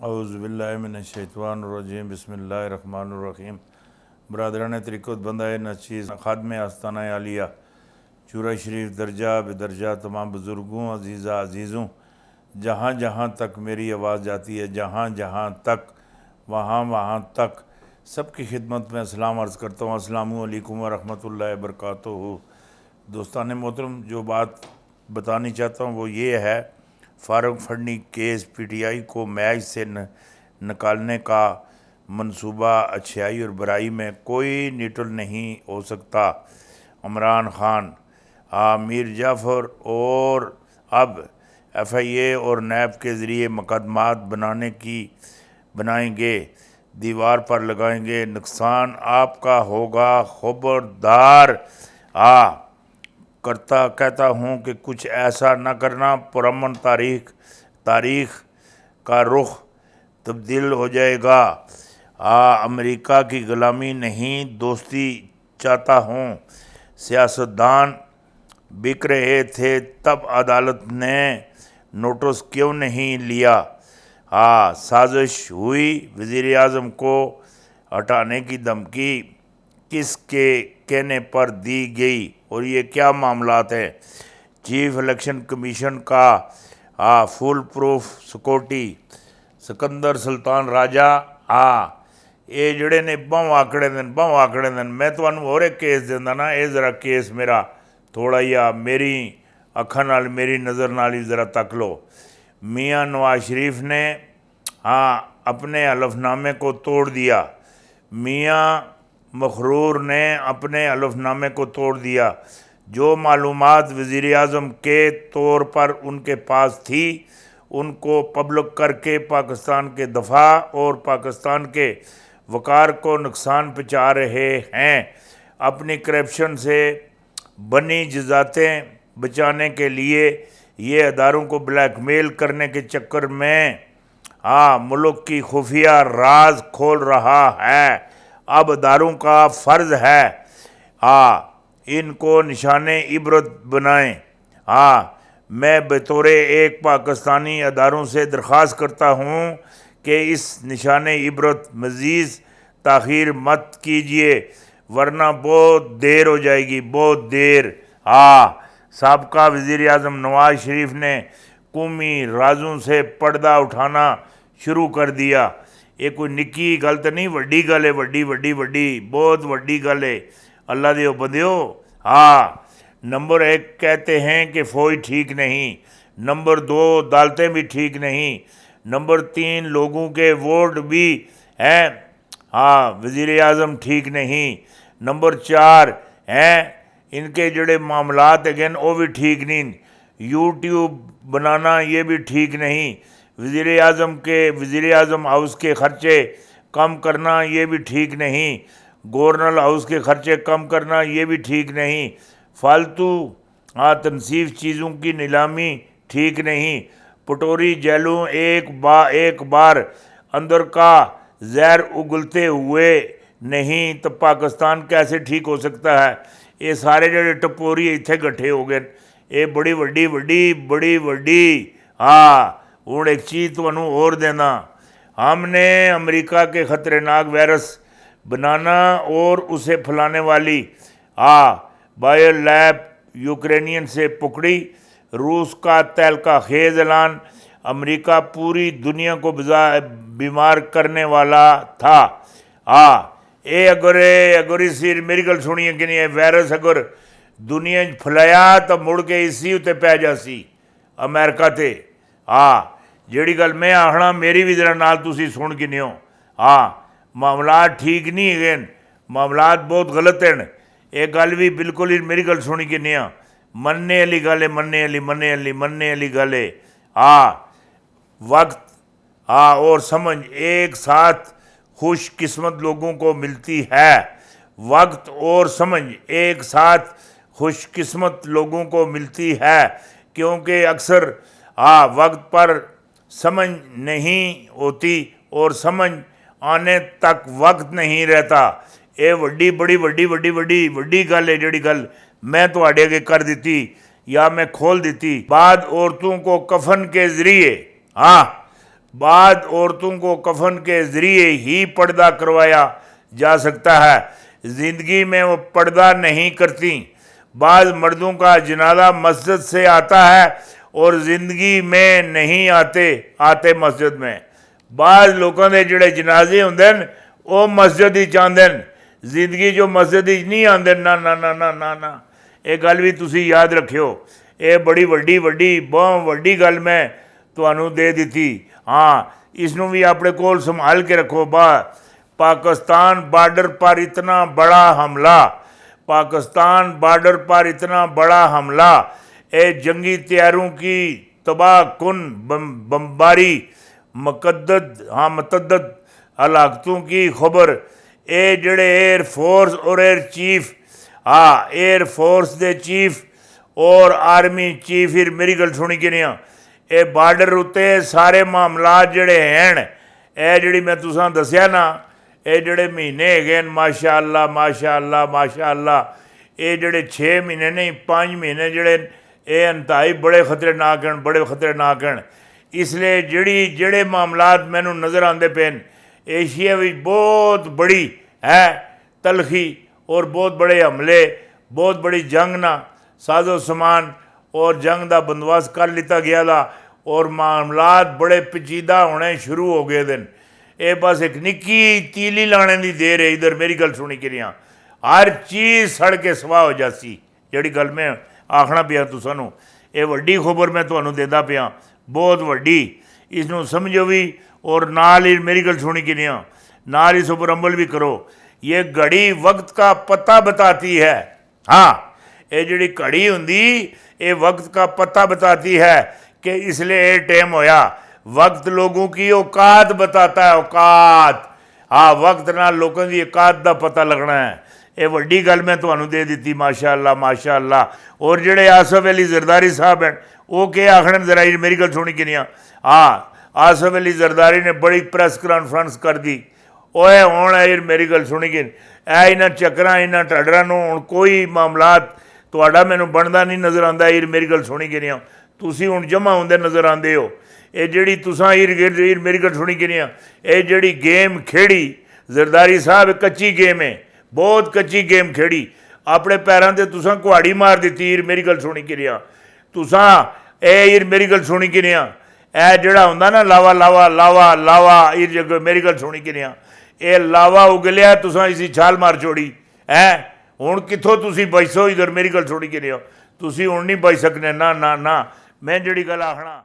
اعوذ باللہ من الشیطان الرجیم بسم اللہ الرحمن الرحیم۔ برادران طریقت بندہ نچیز خادم آستانہ عالیہ چورہ شریف درجہ بدرجہ تمام بزرگوں عزیزوں جہاں جہاں تک میری آواز جاتی ہے، جہاں جہاں تک وہاں تک سب کی خدمت میں السلام عرض کرتا ہوں۔ السلام علیکم ورحمۃ اللہ وبرکاتہ۔ دوستان محترم، جو بات بتانی چاہتا ہوں وہ یہ ہے، فاروق فڑنی کیس پی ٹی آئی کو میچ سے نکالنے کا منصوبہ اچھائی اور برائی میں کوئی نیوٹرل نہیں ہو سکتا۔ عمران خان، میر جعفر اور اب ایف آئی اے اور نیب کے ذریعے مقدمات بنائیں گے، دیوار پر لگائیں گے، نقصان آپ کا ہوگا۔ خبردار کہتا ہوں کہ کچھ ایسا نہ کرنا، پرامن تاریخ کا رخ تبدیل ہو جائے گا۔ امریکہ کی غلامی نہیں، دوستی چاہتا ہوں۔ سیاستدان بک رہے تھے تب عدالت نے نوٹس کیوں نہیں لیا؟ سازش ہوئی، وزیر اعظم کو ہٹانے کی دھمکی کس کے کہنے پر دی گئی اور یہ کیا معاملات ہیں؟ چیف الیکشن کمیشن کا فول پروف سیکورٹی سکندر سلطان راجہ یہ جڑے نے بہوں آکڑے دن میں تو اور ایک کیس دینا نا، یہ ذرا کیس میرا تھوڑا یا میری اکھاں نال میری نظر نال ہی ذرا تک لو۔ میاں نواز شریف نے اپنے حلف نامے کو توڑ دیا۔ میاں مخرور نے اپنے حلف نامے کو توڑ دیا۔ جو معلومات وزیر اعظم کے طور پر ان کے پاس تھی ان کو پبلک کر کے پاکستان کے دفاع اور پاکستان کے وقار کو نقصان پہنچا رہے ہیں۔ اپنی کرپشن سے بنی جزاتیں بچانے کے لیے یہ اداروں کو بلیک میل کرنے کے چکر میں ملک کی خفیہ راز کھول رہا ہے۔ اب اداروں کا فرض ہے ان کو نشان عبرت بنائیں۔ میں بطور ایک پاکستانی اداروں سے درخواست کرتا ہوں کہ اس نشان عبرت مزید تاخیر مت کیجیے ورنہ بہت دیر ہو جائے گی، بہت دیر۔ سابقہ وزیر اعظم نواز شریف نے قومی رازوں سے پردہ اٹھانا شروع کر دیا۔ یہ کوئی نکی گل تو نہیں، وڈی گل ہے، وڈی بہت وڈی گل ہے۔ اللہ دیو بندیو، نمبر 1 کہتے ہیں کہ فوج ٹھیک نہیں، نمبر 2 عدالتیں بھی ٹھیک نہیں، نمبر 3 لوگوں کے ووٹ بھی ہیں، وزیر اعظم ٹھیک نہیں، نمبر 4 ہیں ان کے جڑے معاملات ہیں وہ بھی ٹھیک نہیں، یوٹیوب بنانا یہ بھی ٹھیک نہیں، وزیر اعظم ہاؤس کے خرچے کم کرنا یہ بھی ٹھیک نہیں، گورنر ہاؤس کے خرچے کم کرنا یہ بھی ٹھیک نہیں، فالتو تنصیف چیزوں کی نیلامی ٹھیک نہیں، پٹوری جیلوں ایک بار اندر کا زہر اگلتے ہوئے نہیں تو پاکستان کیسے ٹھیک ہو سکتا ہے؟ یہ سارے جڑے ٹپوری اتنے گٹھے ہو گئے، یہ بڑی وڈی ہوں ایک چیز تمہوں اور دینا، ہم نے امریکہ کے خطرناک وائرس بنانا اور اسے پھیلانے والی بایو لیب یوکرینین سے پکڑی۔ روس کا تہلکہ خیز اعلان، امریکہ پوری دنیا کو بیمار کرنے والا تھا۔ اگر اسی میری گل سنیے کہ نہیں، وائرس اگر دنیا پھیلایا تو مڑ کے اسی اتنے پی جاسی امریکہ تے۔ جیڑی گل میں آخنا میری بھی ذرا نال تسی سن کے نیو۔ معاملات ٹھیک نہیں ہے، معاملات بہت غلط ہیں۔ یہ گل بھی بالکل ہی میری گل سنی کہ نہیں، مننے والی گل ہے، مننے والی گل ہے۔ وقت اور سمجھ ایک ساتھ خوش قسمت لوگوں کو ملتی ہے، وقت اور سمجھ ایک ساتھ خوش قسمت لوگوں کو ملتی ہے، کیونکہ اکثر وقت پر سمجھ نہیں ہوتی اور سمجھ آنے تک وقت نہیں رہتا۔ یہ وڈی گل ہے، جڑی گل میں تواڈے اگے کر دیتی یا میں کھول دیتی۔ بعد عورتوں کو کفن کے ذریعے بعض عورتوں کو کفن کے ذریعے ہی پردہ کروایا جا سکتا ہے، زندگی میں وہ پردہ نہیں کرتی۔ بعض مردوں کا جنازہ مسجد سے آتا ہے اور زندگی میں نہیں آتے مسجد میں۔ بعض لوگوں کے جڑے جنازے ہوندے ہیں وہ مسجد ہی چاہتے ہیں، زندگی جو مسجد ہی نہیں آتے۔ نہ یہ گل بھی تسی یاد رکھیو، یہ بڑی بہت وڈی گل میں تمہیں دے دیتی۔ ہاں اس نو بھی اپنے کول سنبھال کے رکھو۔ پاکستان بارڈر پر اتنا بڑا حملہ، پاکستان بارڈر پر اتنا بڑا حملہ، اے جنگی طیاروں کی تباہ کن بمباری، متعدد ہلاکتوں کی خبر۔ اے جڑے ایئر فورس اور ایئر فورس دے چیف اور آرمی چیف میری گل سنی کہ نہیں، اے بارڈر اتے سارے معاملات جڑے ہیں، اے جڑی میں تساں دسیا نا، اے جڑے مہینے ہے ماشاء اللہ، اے جڑے 6 مہینے نہیں 5 مہینے جڑے اے انتہائی بڑے خطرناک ہیں۔ اس لیے جڑے معاملات مینوں نظر آتے پے ایشیا بھی بہت بڑی ہے تلخی اور بہت بڑے حملے، بہت بڑی جنگ نہ ساز و سامان اور جنگ دا بندوبست کر لیتا گیا دا، اور معاملات بڑے پیچیدہ ہونے شروع ہو گئے دن۔ اے بس ایک نکی تیلی لانے دی دیر ہے ادھر، میری گل سنی کہ نہیں، ہر چیز سڑ کے سوا ہو جاسی۔ جڑی گل میں آکھنا پیا تسانوں، اے وڈی خبر میں تمہیں دینا پیا، بہت وڈی، اس نو سمجھو بھی اور نال ہی میری گل سنی کہ نہیں، نال اس پر عمل بھی کرو۔ یہ گھڑی وقت کا پتہ بتاتی ہے۔ ہاں یہ جڑی گھڑی ہوندی یہ وقت کا پتہ بتاتی ہے کہ اس لیے یہ ٹائم ہویا۔ وقت لوگوں کی اوقات بتاتا ہے، اوقات۔ ہاں وقت نہ لوگوں کی اوقات دا پتہ لگنا ہے۔ یہ وڈی گل میں تمہیں دے دیتی، ماشاءاللہ۔ اور جڑے آصف علی زرداری صاحب ہیں وہ کیا آخر ذرا میری گل سنی کہ نہیں، ہاں آصف علی زرداری نے بڑی پریس کانفرنس کر دی۔ اوے ہوں میری گل سنی کہ اے انہاں چکراں انہاں ٹھڈراں نو ہن کوئی معاملات تہاڈا مینوں بندا نہیں نظر آندا۔ میری گل سنی کہ نہیں، تسی ہن جمع ہوندے نظر آندے ہو۔ اے جڑی تساں میری گل سنی کہ نہیں، اے جڑی گیم کھیڑی زرداری صاحب کچی گیم ہے، بہت کچی گیم کھیڑی، اپنے پیراں تے تساں کہاڑی مار دیتی۔ میری گل سنی کہ نہیں تساں اے میری گل سنی کہ نہیں، اے جڑا ہوندا نا لاوا جگہ میری گل سنی کہ نہیں، اے لاوا اگلیا تساں اسی چھال مار چھوڑی ہے۔ ہن کتھوں تسی بچ سو ادھر، میری گل سنی کہ نہیں تسی ہن نہیں بچ سکنے۔ نہ میں جڑی گل آکھنا